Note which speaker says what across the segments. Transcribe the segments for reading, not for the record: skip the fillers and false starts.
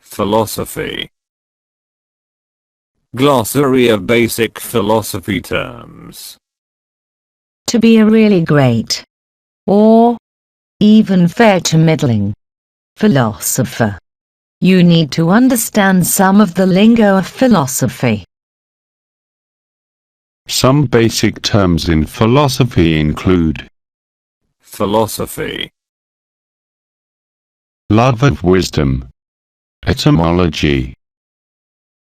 Speaker 1: Philosophy. Glossary of basic philosophy terms.
Speaker 2: To be a really great, or even fair to middling, philosopher, you need to understand some of the lingo of philosophy.
Speaker 3: Some basic terms in philosophy include
Speaker 1: Philosophy.
Speaker 3: love of wisdom, etymology.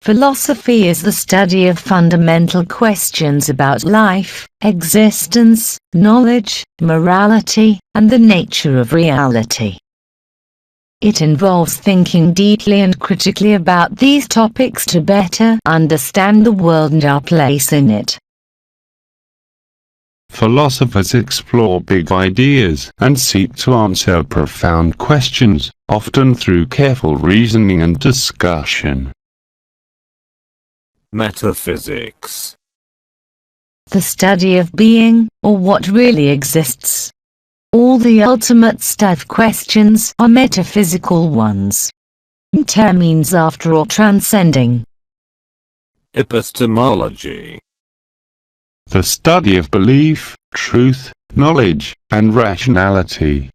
Speaker 2: Philosophy is the study of fundamental questions about life, existence, knowledge, morality, and the nature of reality. It involves thinking deeply and critically about these topics to better understand the world and our place in it.
Speaker 3: Philosophers explore big ideas and seek to answer profound questions, often through careful reasoning and discussion.
Speaker 1: Metaphysics.
Speaker 2: The study of being, or what really exists. All the ultimate stuff questions are metaphysical ones. Ter means after or transcending.
Speaker 1: Epistemology.
Speaker 3: The study of belief, truth, knowledge, and rationality.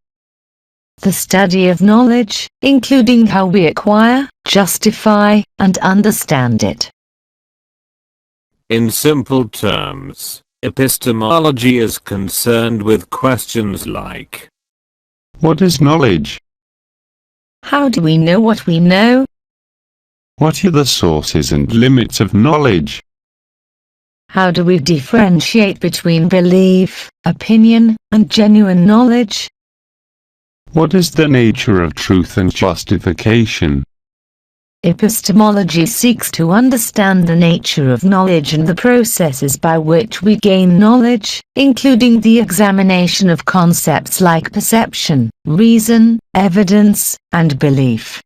Speaker 2: The study of knowledge, including how we acquire, justify, and understand it.
Speaker 1: In simple terms, epistemology is concerned with questions like:
Speaker 3: What is knowledge?
Speaker 2: How do we know what we know?
Speaker 3: What are the sources and limits of knowledge?
Speaker 2: How do we differentiate between belief, opinion, and genuine knowledge?
Speaker 3: What is the nature of truth and justification?
Speaker 2: Epistemology seeks to understand the nature of knowledge and the processes by which we gain knowledge, including the examination of concepts like perception, reason, evidence, and belief.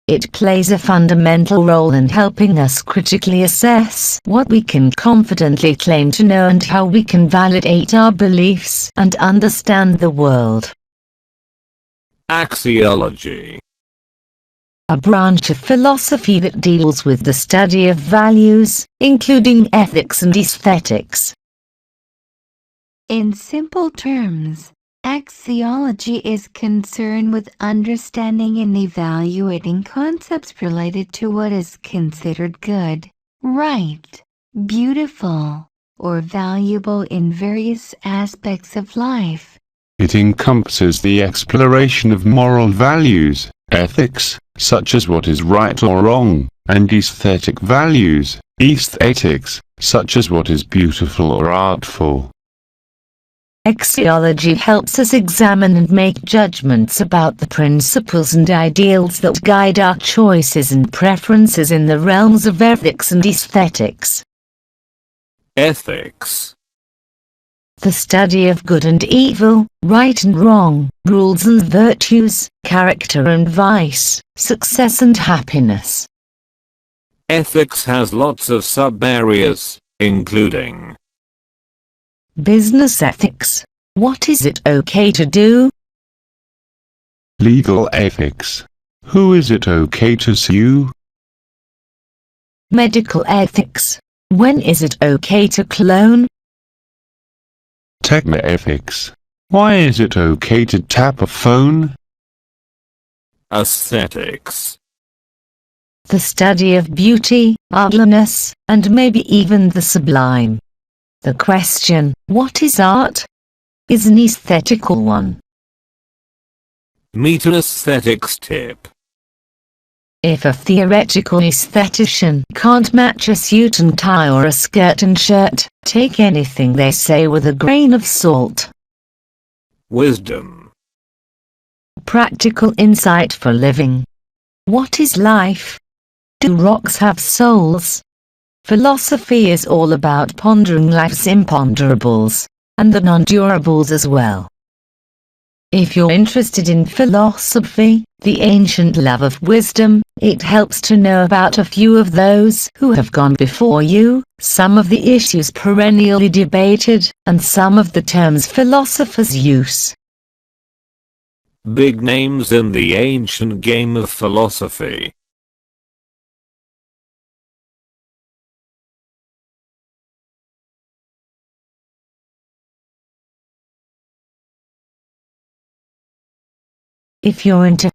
Speaker 2: It plays a fundamental role in helping us critically assess what we can confidently claim to know and how we can validate our beliefs and understand the world.
Speaker 1: Axiology.
Speaker 2: A branch of philosophy that deals with the study of values, including ethics and aesthetics.
Speaker 4: In simple terms, axiology is concerned with understanding and evaluating concepts related to what is considered good, right, beautiful, or valuable in various aspects of life.
Speaker 3: It encompasses the exploration of moral values, ethics, such as what is right or wrong, and aesthetic values, aesthetics, such as what is beautiful or artful.
Speaker 2: Axiology helps us examine and make judgments about the principles and ideals that guide our choices and preferences in the realms of ethics and aesthetics.
Speaker 1: Ethics.
Speaker 2: The study of good and evil, right and wrong, rules and virtues, character and vice, success and happiness.
Speaker 1: Ethics has lots of sub-areas, including
Speaker 2: Business ethics. What is it okay to do?
Speaker 3: Legal ethics. Who is it okay to sue?
Speaker 2: Medical ethics. When is it okay to clone?
Speaker 3: Techno-ethics. Why is it okay to tap a phone?
Speaker 1: Aesthetics.
Speaker 2: The study of beauty, ugliness, and maybe even the sublime. The question, what is art? Is an aesthetical one.
Speaker 1: Meet an aesthetics tip.
Speaker 2: If a theoretical aesthetician can't match a suit and tie or a skirt and shirt, take anything they say with a grain of salt.
Speaker 1: Wisdom.
Speaker 2: Practical insight for living. What is life? Do rocks have souls? Philosophy is all about pondering life's imponderables, and the non-durables as well. If you're interested in philosophy, the ancient love of wisdom, it helps to know about a few of those who have gone before you, some of the issues perennially debated, and some of the terms philosophers use.
Speaker 1: Big names in the ancient game of philosophy.
Speaker 2: If you're into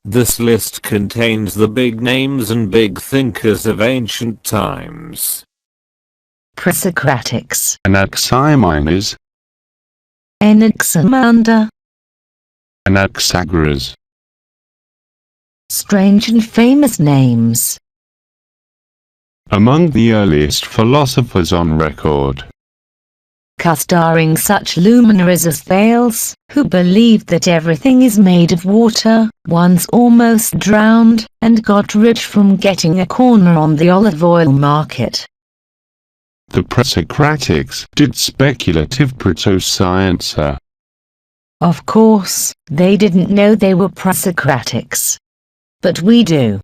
Speaker 1: This list contains the big names and big thinkers of ancient times.
Speaker 2: Presocratics,
Speaker 3: Anaximenes,
Speaker 2: Anaximander,
Speaker 3: Anaxagoras,
Speaker 2: strange and famous names.
Speaker 3: among the earliest philosophers on record.
Speaker 2: Starring such luminaries as Thales, who believed that everything is made of water, once almost drowned, and got rich from getting a corner on the olive oil market.
Speaker 3: The Presocratics did speculative proto-science.
Speaker 2: Of course, they didn't know they were Presocratics. But we do.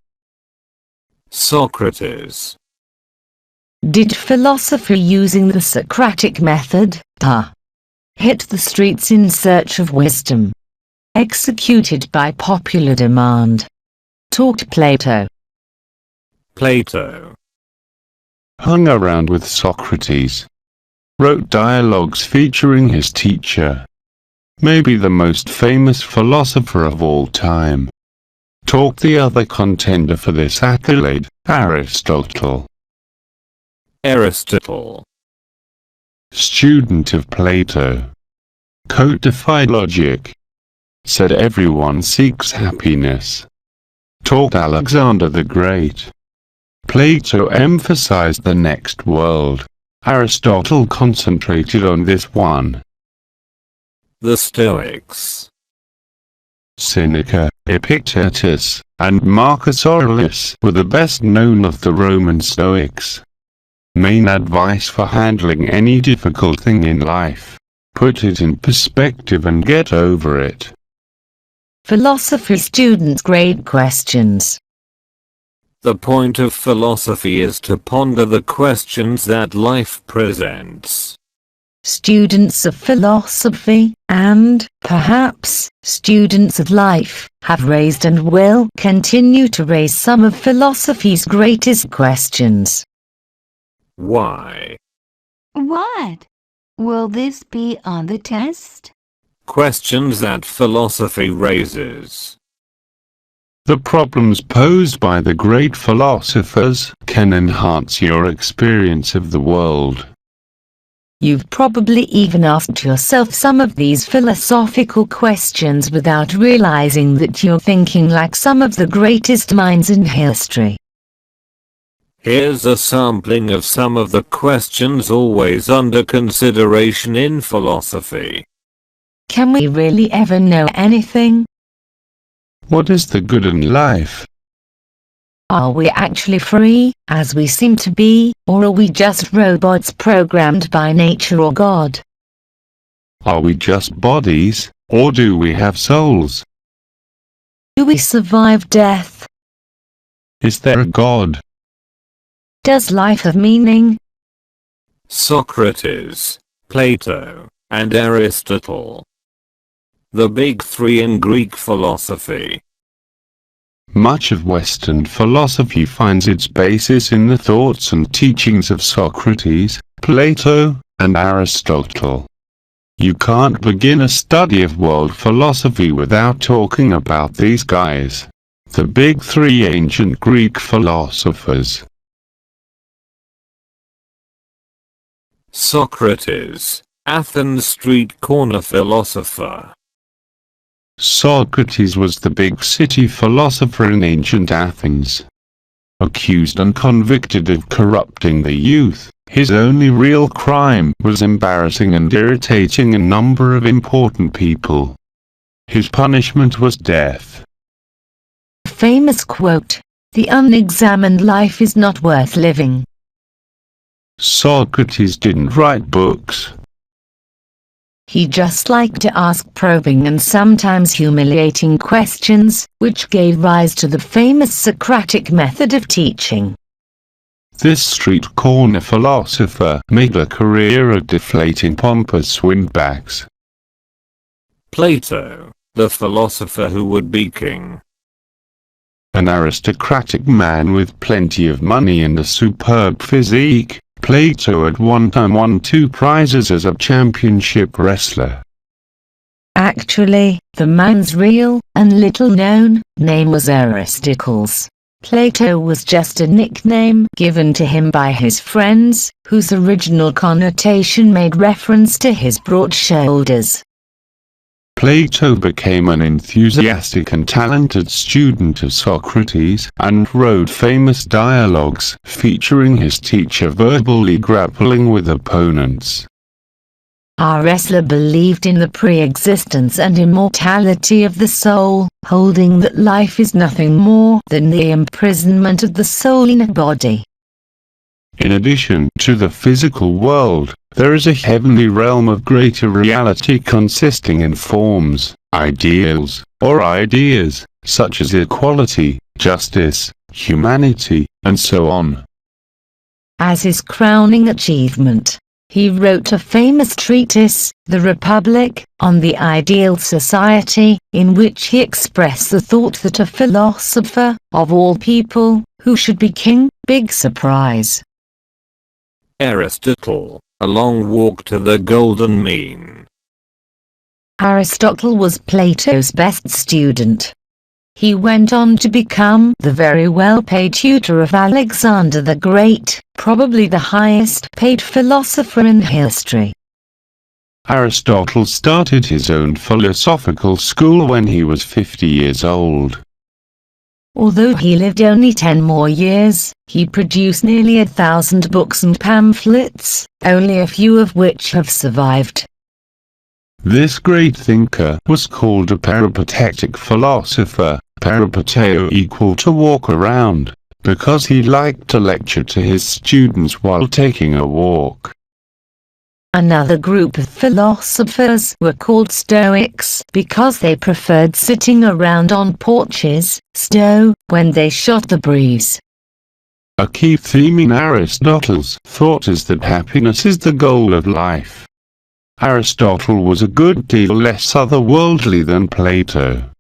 Speaker 1: Socrates.
Speaker 2: Did philosophy using the Socratic method, hit the streets in search of wisdom. Executed by popular demand. Talked Plato.
Speaker 1: Plato.
Speaker 3: Hung around with Socrates. Wrote dialogues featuring his teacher. Maybe the most famous philosopher of all time. Talked the other contender for this accolade, Aristotle.
Speaker 1: Aristotle.
Speaker 3: Student of Plato. Codified logic. Said everyone seeks happiness. Taught Alexander the Great. Plato emphasized the next world. Aristotle concentrated on this one.
Speaker 1: The Stoics.
Speaker 3: Seneca, Epictetus, and Marcus Aurelius were the best known of the Roman Stoics. Main advice for handling any difficult thing in life: put it in perspective and get over it.
Speaker 2: Philosophy students' great questions.
Speaker 1: The point of philosophy is to ponder the questions that life presents.
Speaker 2: Students of philosophy, and, perhaps, students of life, have raised and will continue to raise some of philosophy's greatest questions.
Speaker 1: Why?
Speaker 4: What? Will this be on the test?
Speaker 1: Questions that philosophy raises.
Speaker 3: The problems posed by the great philosophers can enhance your experience of the world.
Speaker 2: You've probably even asked yourself some of these philosophical questions without realizing that you're thinking like some of the greatest minds in history.
Speaker 1: Here's a sampling of some of the questions always under consideration in philosophy.
Speaker 2: Can we really ever know anything?
Speaker 3: What is the good in life?
Speaker 2: Are we actually free, as we seem to be, or are we just robots programmed by nature or God?
Speaker 3: Are we just bodies, or do we have souls?
Speaker 2: Do we survive death?
Speaker 3: Is there a God?
Speaker 2: Does life have meaning?
Speaker 1: Socrates, Plato, and Aristotle. The big three in Greek philosophy.
Speaker 3: Much of Western philosophy finds its basis in the thoughts and teachings of Socrates, Plato, and Aristotle. You can't begin a study of world philosophy without talking about these guys. The big three ancient Greek philosophers.
Speaker 1: Socrates, Athens street corner philosopher.
Speaker 3: Socrates was the big city philosopher in ancient Athens. Accused and convicted of corrupting the youth, his only real crime was embarrassing and irritating a number of important people. His punishment was death.
Speaker 2: Famous quote, "The unexamined life is not worth living."
Speaker 3: Socrates didn't write books.
Speaker 2: He just liked to ask probing and sometimes humiliating questions, which gave rise to the famous Socratic method of teaching.
Speaker 3: This street corner philosopher made a career of deflating pompous windbags.
Speaker 1: Plato, the philosopher who would be king.
Speaker 3: An aristocratic man with plenty of money and a superb physique, Plato at one time won 2 prizes as a championship wrestler.
Speaker 2: Actually, the man's real, and little-known, name was Aristocles. Plato was just a nickname given to him by his friends, whose original connotation made reference to his broad shoulders.
Speaker 3: Plato became an enthusiastic and talented student of Socrates, and wrote famous dialogues featuring his teacher verbally grappling with opponents.
Speaker 2: Our wrestler believed in the pre-existence and immortality of the soul, holding that life is nothing more than the imprisonment of the soul in a body.
Speaker 3: In addition to the physical world, there is a heavenly realm of greater reality consisting in forms, ideals, or ideas, such as equality, justice, humanity, and so on.
Speaker 2: As his crowning achievement, he wrote a famous treatise, The Republic, on the ideal society, in which he expressed the thought that a philosopher, of all people, who should be king. Big surprise.
Speaker 1: Aristotle, A Long Walk to the Golden Mean.
Speaker 2: Aristotle was Plato's best student. He went on to become the very well-paid tutor of Alexander the Great, probably the highest-paid philosopher in history.
Speaker 3: Aristotle started his own philosophical school when he was 50 years old.
Speaker 2: Although he lived only 10 more years, he produced nearly 1,000 books and pamphlets, only a few of which have survived.
Speaker 3: This great thinker was called a peripatetic philosopher, peripateo equal to walk around, because he liked to lecture to his students while taking a walk.
Speaker 2: Another group of philosophers were called Stoics because they preferred sitting around on porches, stow, when they shot the breeze.
Speaker 3: A key theme in Aristotle's thought is that happiness is the goal of life. Aristotle was a good deal less otherworldly than Plato.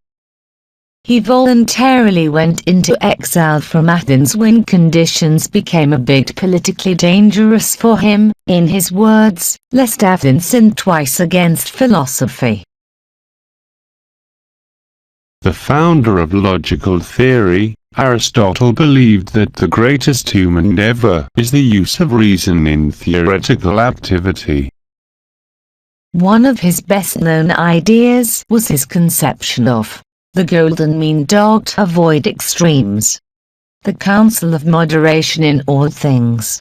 Speaker 2: He voluntarily went into exile from Athens when conditions became a bit politically dangerous for him, in his words, lest Athens sin twice against philosophy.
Speaker 3: The founder of logical theory, Aristotle believed that the greatest human endeavor is the use of reason in theoretical activity.
Speaker 2: One of his best-known ideas was his conception of the golden mean. To avoid extremes. The counsel of moderation in all things.